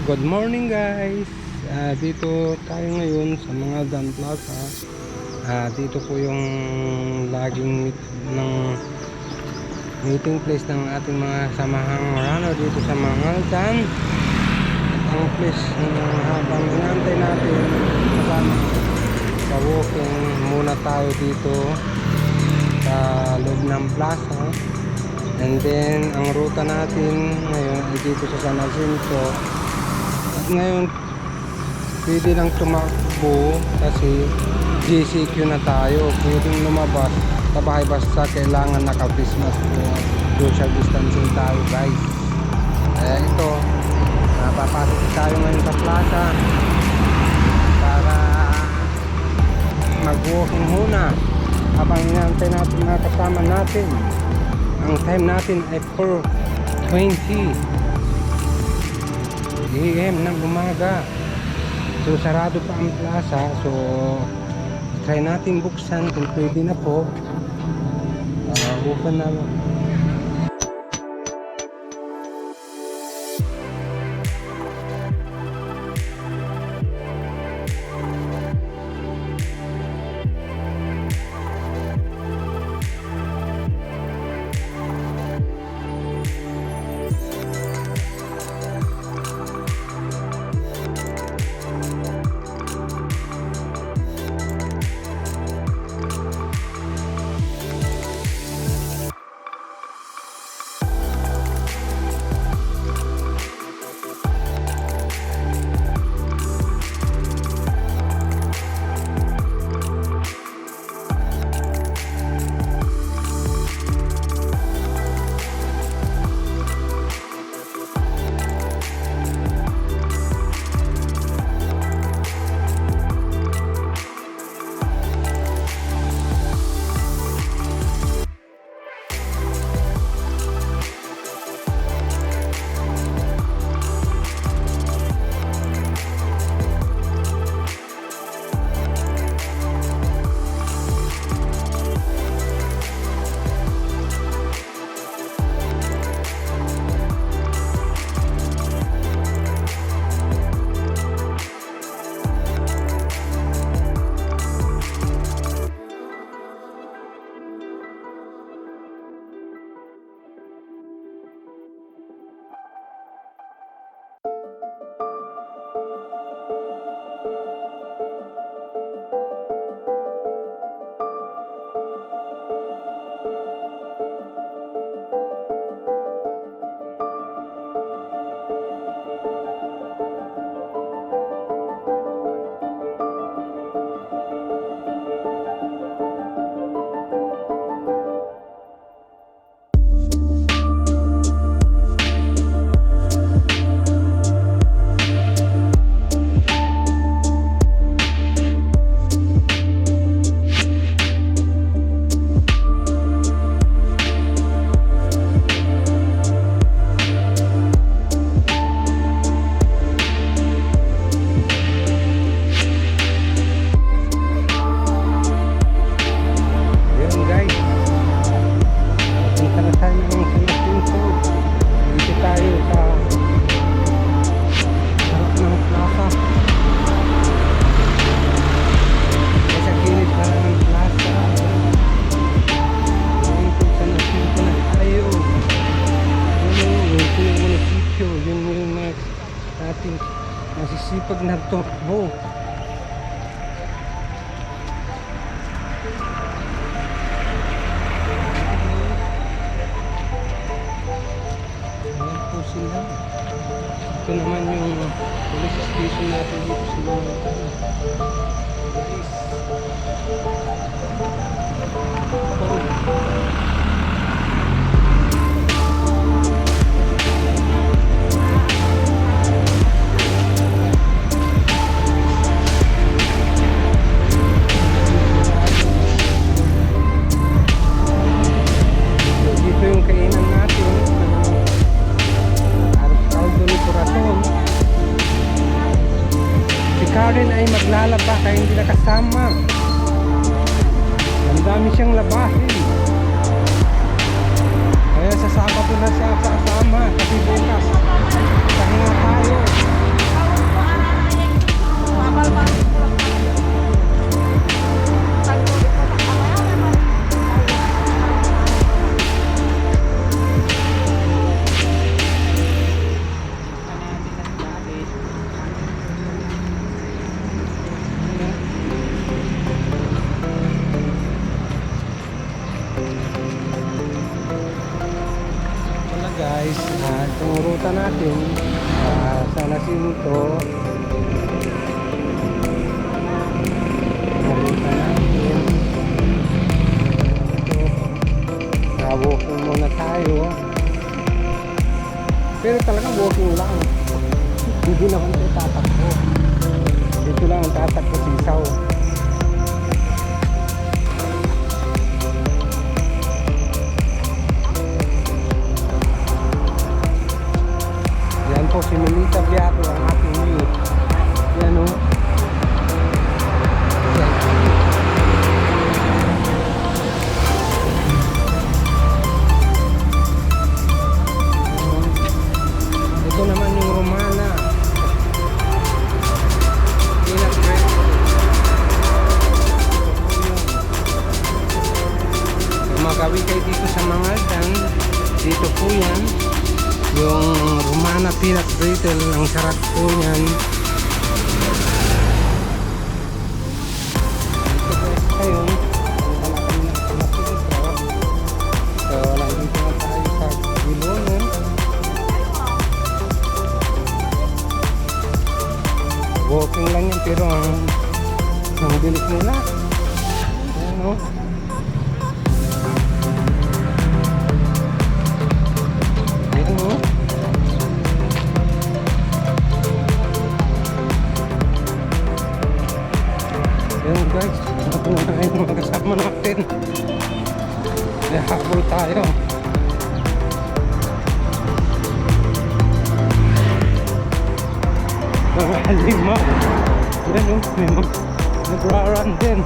Good morning guys. Dito tayo ngayon sa mga Dan Plaza. Dito po yung laging meeting place ng ating mga samahang runner dito sa Mangaldan. At ang place habang inaantay natin kasama sa walking muna tayo dito sa loob ng plaza. And then ang ruta natin ngayon ay dito sa San Jacinto. Ngayon pwede lang tumakbo kasi GCQ na tayo, pwedeng lumabas sa bahay basta kailangan naka-face mask po, social distancing tayo guys. Kaya ito papasok tayo ngayon sa plaza para mag-walking muna habang inaantay natin mga kasama natin. Ang time natin ay 4:20 AM ng umaga. So sarado pa ang plaza. So try natin buksan kung pwede na po. Open na. Nasisipag na tumakbo. Ayan po sila. Ito naman yung police station natin dito sa mga police. Karen ay ay maglalaba kaya hindi nakasama. Ang dami siyang labahin. Kaya sa Sabado na siya kasama kasi bukas pahinga tayo. Guys, itong ruta natin sa Nasinto, ruta natin ito, walking muna tayo, pero talagang walking lang, hindi naman ito tatakbo, dito lang ang tatakbo sisaw. Yan po si Melita Biato ang ating view. Yan o. Ito naman yung Romana. Peanut bread. Kung magawin kayo dito sa Mangaldan, dito po yan. Yung Romana peanut brittle, ang sarap po niyan. Ito guys kayo, wala kami ng kumasinto. So nandito na tayo sa Gilono. Walking lang yan pero ang bilis nila. Ayan o. Ayan guys, ito na yung mga kasama natin. Habol tayo. Mga halima. Ayan o, may mga nagra-run din.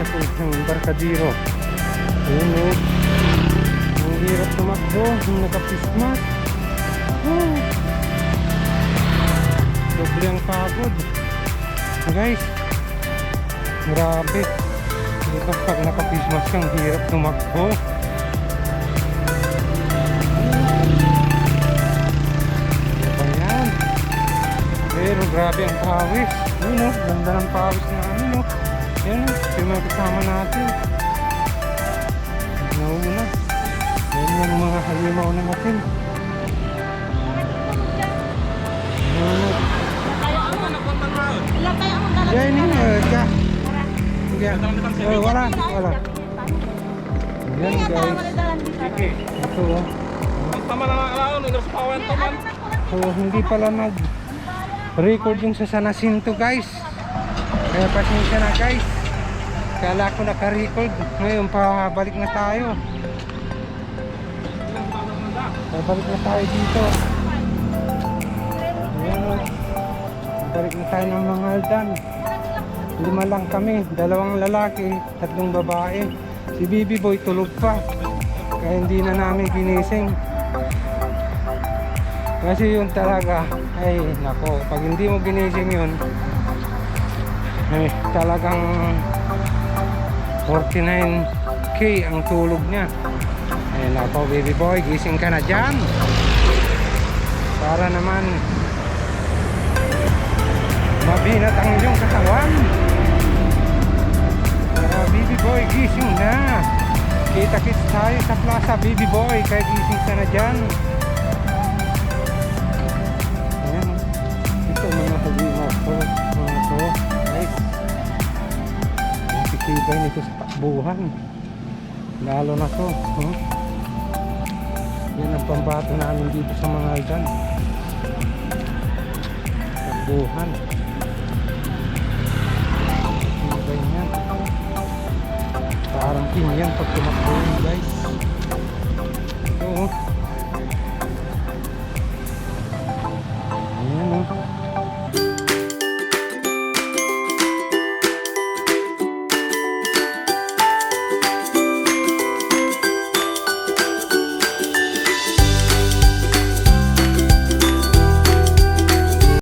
sa isang barkadiro. Ayun o. Ang hirap tumakbo. Yung nakapismat. Oh. Doble ang pagod. Guys. Grabe. Dito pag nakapismat kang hirap tumakbo. Ayan. Pero grabe ang pawis. Yun o. Ganda ng pawis namin o. Yan o. Yung mga kasama natin. Nauna. Yan yung mga halimaw na natin. Ya ini enggak. Wala. Yan guys. Ito oh. Tama na alaon, nagras pawan to man. So hindi pala record yung sa San Jacinto guys. Kaya pasensya na guys. Kala ko naka-record. Ngayon pabalik na tayo. Pabalik na tayo dito. Ayan o. Balik na tayo ng mga Aldan. 5 lang kami, 2 lalaki, 3 babae. Si Bibi Boy tulog pa. Kaya hindi na namin ginising. Kasi yun talaga, ay nako, pag hindi mo ginising yun, ay talagang 49k ang tulog niya. Ay nako, Bibi Boy, gising ka na dyan. Para naman mabinat ang iyong katawan. Bibi Boy, gising na. Kita-kits tayo sa plaza, Bibi Boy. Kaya gising ka na dyan. Ayan. Ito mga halimaw to. Mga to. Guys. Ang pitibay nito sa takbuhan. Lalo na to. Yan ang pambato namin dito sa mga Aldan. Takbuhan. Parang pinyan pag tumakbo guys.